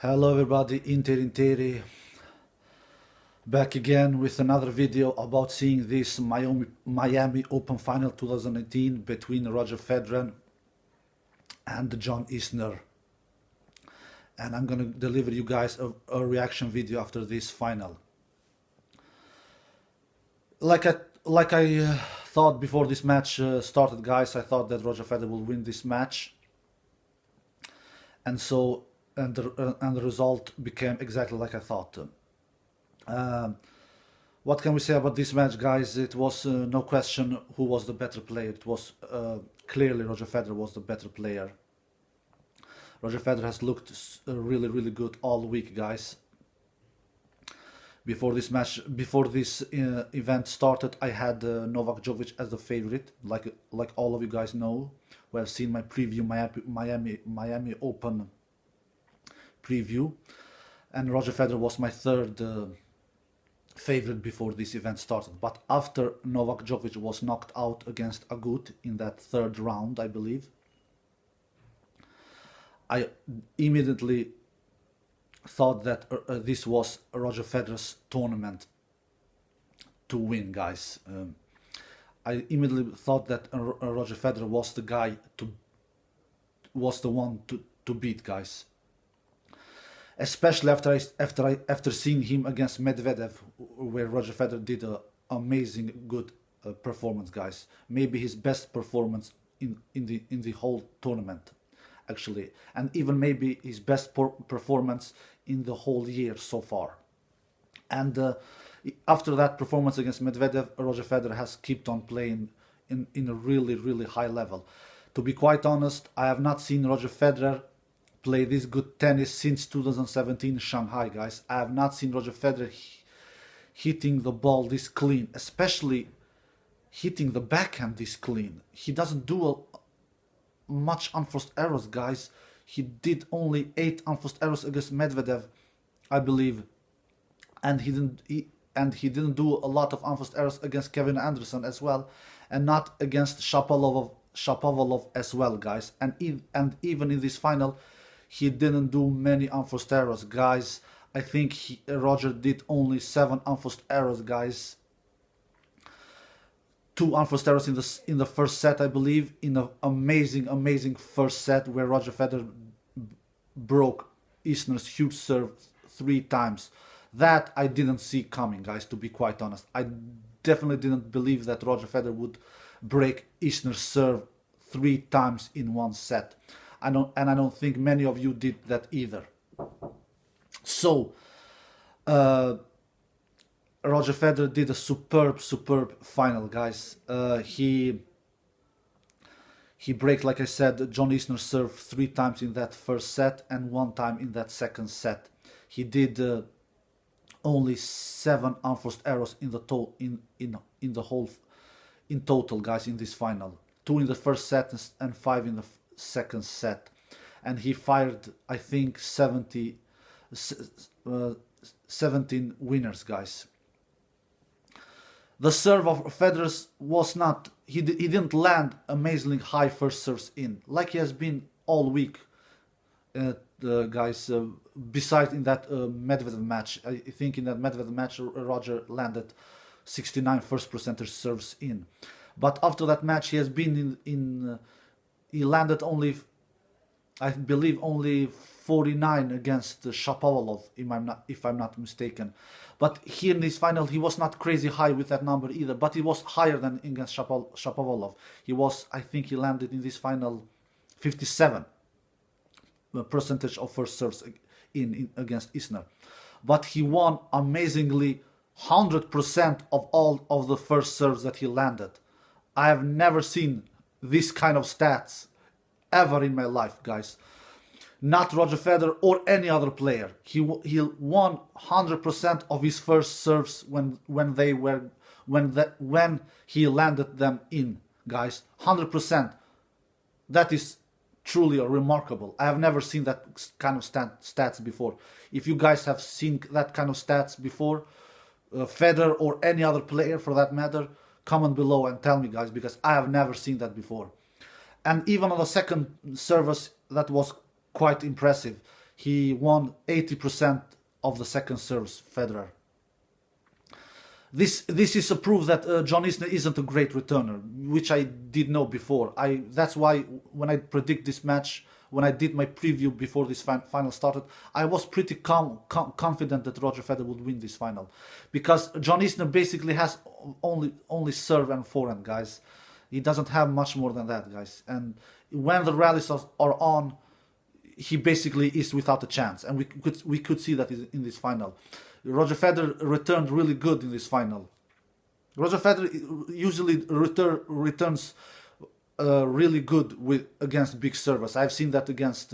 Hello everybody, Interi, back again with another video about seeing this Miami Open Final 2018 between Roger Federer and John Isner. And I'm gonna deliver you guys a reaction video after this final. Like I thought before this match started, guys, I thought that Roger Federer will win this match. And the result became exactly like I thought. What can we say about this match, guys? It was no question who was the better player. It was clearly Roger Federer was the better player. Roger Federer has looked really good all week, guys. Before this event started, I had Novak Djokovic as the favorite, like all of you guys know, who have seen my preview, Miami Open preview, and Roger Federer was my third favorite before this event started. But after Novak Djokovic was knocked out against Agut in that third round, I believe, I immediately thought that this was Roger Federer's tournament to win, guys. I immediately thought that Roger Federer was the guy was the one to beat, guys. Especially after seeing him against Medvedev, where Roger Federer did an amazing good performance, guys. Maybe his best performance in the whole tournament, actually, and even maybe his best performance in the whole year so far. And after that performance against Medvedev, Roger Federer has kept on playing in a really high level. To be quite honest, I have not seen Roger Federer play this good tennis since 2017 Shanghai, guys. I have not seen Roger Federer hitting the ball this clean, especially hitting the backhand this clean. He doesn't do much unforced errors, guys. He did only 8 unforced errors against Medvedev, I believe, and he didn't do a lot of unforced errors against Kevin Anderson as well, and not against Shapovalov as well, guys. And even in this final, he didn't do many unforced errors, guys. I think Roger did only 7 unforced errors, guys. 2 unforced errors in the first set, I believe, in an amazing first set where Roger Federer broke Isner's huge serve 3 times. That I didn't see coming, guys, to be quite honest. I definitely didn't believe that Roger Federer would break Isner's serve 3 times in one set. I don't think many of you did that either. So Roger Federer did a superb final, guys. He broke, like I said, John Isner's serve 3 times in that first set and 1 time in that second set. He did only 7 unforced errors in total, guys, in this final. 2 in the first set and 5 in the second set, and he fired, I think, 17 winners, guys. The serve of Federer was not, he didn't land amazingly high first serves in, like he has been all week, guys. Besides in that Medvedev match, I think in that Medvedev match Roger landed 69 first percentage serves in, but after that match he has been he landed only, I believe, only 49 against Shapovalov, if I'm not mistaken. But here in this final, he was not crazy high with that number either, but he was higher than against Shapovalov. He was, I think he landed in this final 57 percentage of first serves in against Isner. But he won amazingly 100% of all of the first serves that he landed. I have never seen this kind of stats ever in my life, guys. Not Roger Federer or any other player. He won 100% of his first serves when he landed them in, guys. 100%. That is truly remarkable. I have never seen that kind of stats before. If you guys have seen that kind of stats before, Federer or any other player for that matter, comment below and tell me, guys, because I have never seen that before. And even on the second service, that was quite impressive. he won 80% of the second serves, Federer. This is a proof that John Isner isn't a great returner, which I did know before. That's why when I predict this match, when I did my preview before this final started, I was pretty confident that Roger Federer would win this final, because John Isner basically has only serve and forehand, guys. He doesn't have much more than that, guys. And when the rallies are on, he basically is without a chance, and we could see that in this final. Roger Federer returned really good in this final. Roger Federer usually returns really good against big servers. I've seen that against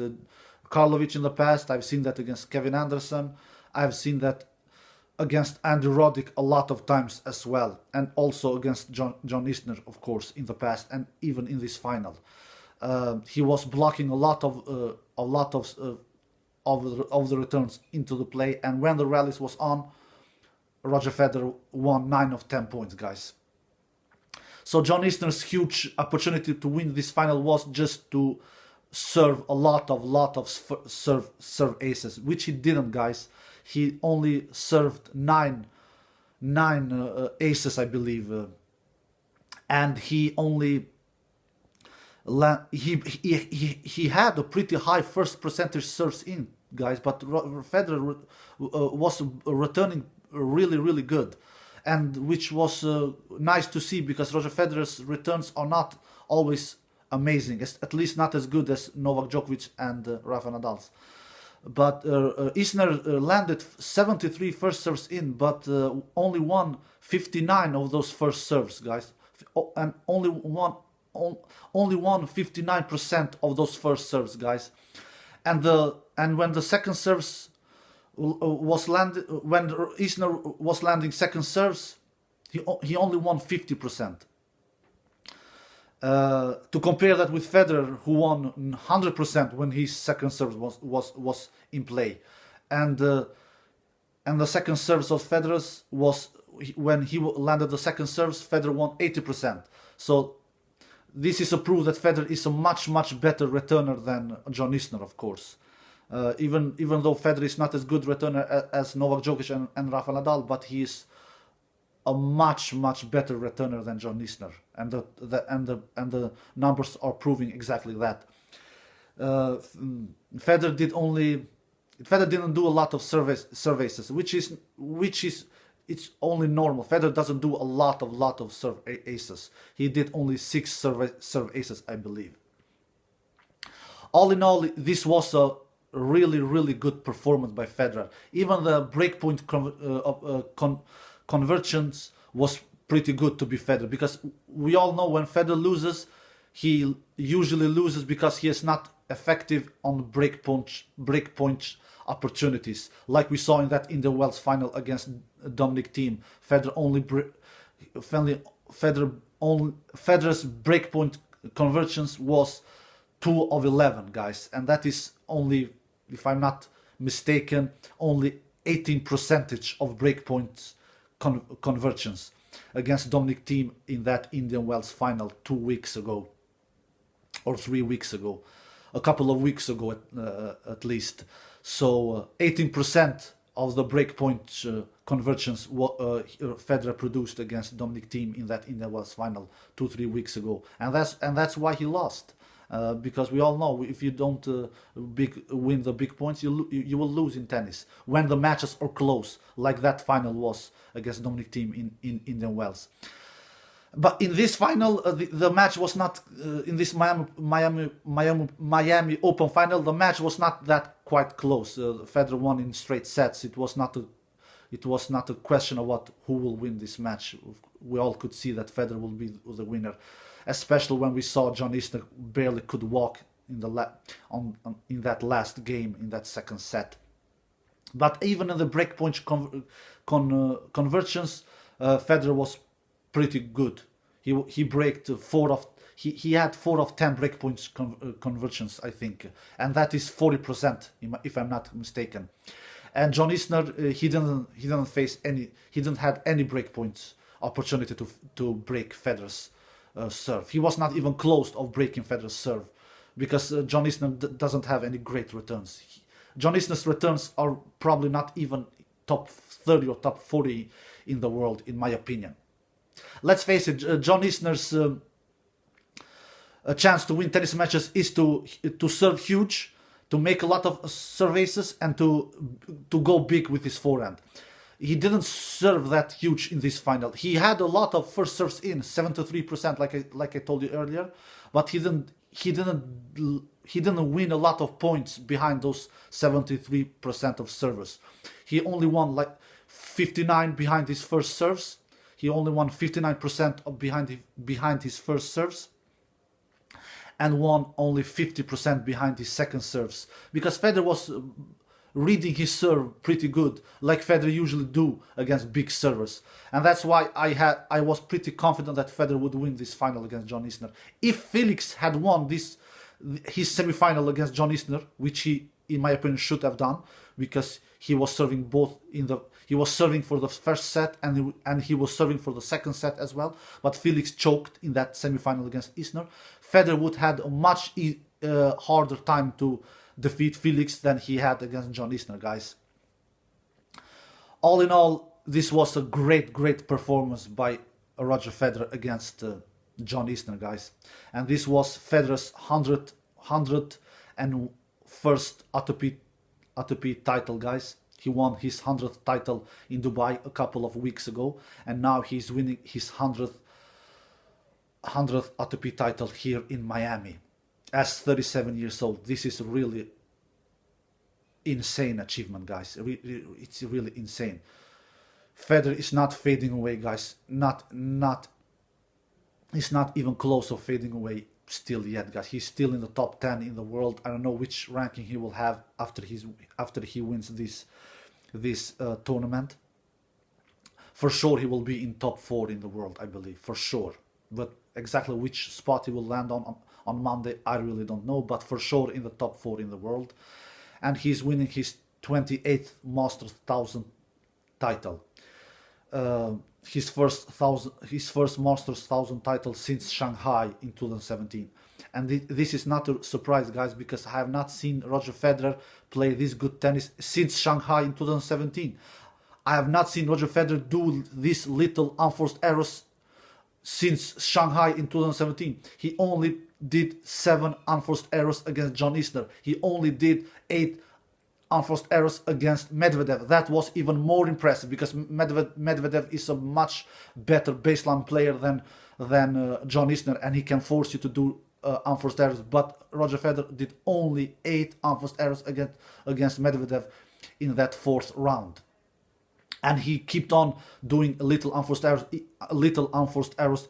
Karlovic in the past. I've seen that against Kevin Anderson. I've seen that against Andy Roddick a lot of times as well, and also against John Isner, of course, in the past, and even in this final. He was blocking a lot of the returns into the play, and when the rallies was on, Roger Federer won 9 of 10 points, guys. So John Isner's huge opportunity to win this final was just to serve a lot of serve aces, which he didn't, guys. He only served nine aces, I believe, and he only he had a pretty high first percentage serves in, guys, but Federer was returning really good, and which was nice to see, because Roger Federer's returns are not always amazing, at least not as good as Novak Djokovic and Rafa Nadal's. But Isner landed 73 first serves in, but only won 59 of those first serves, guys, and only won 59% of those first serves, guys. And when the second serves was landed, when Isner was landing second serves, he only won 50%. To compare that with Federer, who won 100% when his second serve was in play, and the second serves of Federer's was, when he landed the second serves, Federer won 80%. So this is a proof that Federer is a much better returner than John Isner, of course. Even though Federer is not as good returner as Novak Djokovic and Rafa Nadal, but he is a much better returner than John Isner, and the numbers are proving exactly that. Federer didn't do a lot of serve aces, which is it's only normal. Federer doesn't do a lot of serve aces. He did only 6 serve aces, I believe. All in all, this was a really good performance by Federer. Even the breakpoint conversions was pretty good to be Federer, because we all know when Federer loses, he usually loses because he is not effective on breakpoint opportunities, like we saw in that Indian Wells final against Dominic Thiem. Federer's breakpoint conversions was 2 of 11, guys, and that is only, if I'm not mistaken, only 18% of breakpoints conversions against Dominic Thiem in that Indian Wells final 2 weeks ago, or 3 weeks ago, a couple of weeks ago at least. So 18% of the breakpoint conversions Federer produced against Dominic Thiem in that Indian Wells final 2-3 weeks ago, and that's why he lost. Because we all know, if you don't win the big points, you will lose in tennis when the matches are close, like that final was against Dominic Thiem in Indian Wells. But in this final, the match was not in this Miami Open final. The match was not that quite close. Federer won in straight sets. It was not a question of who will win this match. We all could see that Federer will be the winner, especially when we saw John Isner barely could walk in that last game, in that second set. But even in the breakpoint conversions, Federer was pretty good. He braked he had 4 of 10 breakpoints conversions, I think, and that is 40%, if I'm not mistaken. And John Isner, he didn't have any breakpoints opportunity to break Federer's serve. He was not even close of breaking Federer's serve, because John Isner doesn't have any great returns. John Isner's returns are probably not even top 30 or top 40 in the world, in my opinion. Let's face it, John Isner's a chance to win tennis matches is to serve huge, to make a lot of serve aces, and to go big with his forehand. He didn't serve that huge in this final. He had a lot of first serves in, 73%, like I told you earlier, but he didn't win a lot of points behind those 73% of servers. He only won like 59 behind his first serves. He only won 59% of behind his first serves, and won only 50% behind his second serves, because Federer was reading his serve pretty good, like Federer usually do against big servers. And that's why I was pretty confident that Federer would win this final against John Isner. If Felix had won his semi-final against John Isner, which he, in my opinion, should have done, because he was serving he was serving for the first set, and he was serving for the second set as well, but Felix choked in that semi-final against Isner. Federer would have a much harder time to defeat Felix than he had against John Isner, guys. All in all, this was a great performance by Roger Federer against John Isner, guys. And this was Federer's 101st ATP title, guys. He won his 100th title in Dubai a couple of weeks ago, and now he's winning his 100th ATP title here in Miami as 37 years old. This is really insane achievement, guys. It's really insane. Federer is not fading away, guys. He's not even close of fading away still yet, guys. He's still in the top 10 in the world. I don't know which ranking he will have after he wins this tournament. For sure he will be in top 4 in the world, I believe, for sure. But exactly which spot he will land on Monday, I really don't know, but for sure in the top 4 in the world. And he's winning his 28th Masters 1000 title. His first Masters 1000 title since Shanghai in 2017. And this is not a surprise, guys, because I have not seen Roger Federer play this good tennis since Shanghai in 2017. I have not seen Roger Federer do these little unforced errors since Shanghai in 2017. He only did 7 unforced errors against John Isner. He only did 8 unforced errors against Medvedev. That was even more impressive, because Medvedev is a much better baseline player than John Isner, and he can force you to do unforced errors. But Roger Federer did only 8 unforced errors against Medvedev in that 4th round. And he kept on doing little unforced errors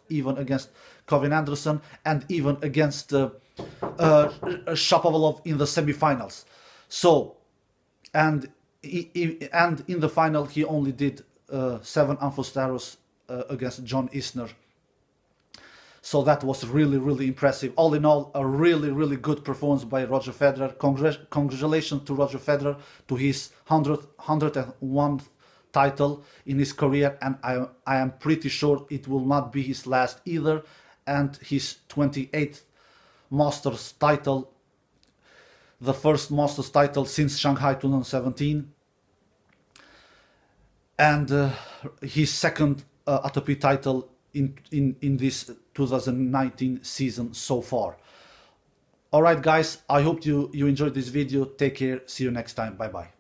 even against Kevin Anderson, and even against Shapovalov in the semifinals. So, and in the final he only did 7 unforced errors against John Isner. So that was really impressive. All in all, a really good performance by Roger Federer. Congratulations to Roger Federer to his 101th title in his career, and I am pretty sure it will not be his last either. And his 28th Masters title, the first Masters title since Shanghai 2017, and his second ATP title in this 2019 season so far. Alright guys, I hope you enjoyed this video. Take care, see you next time, bye bye.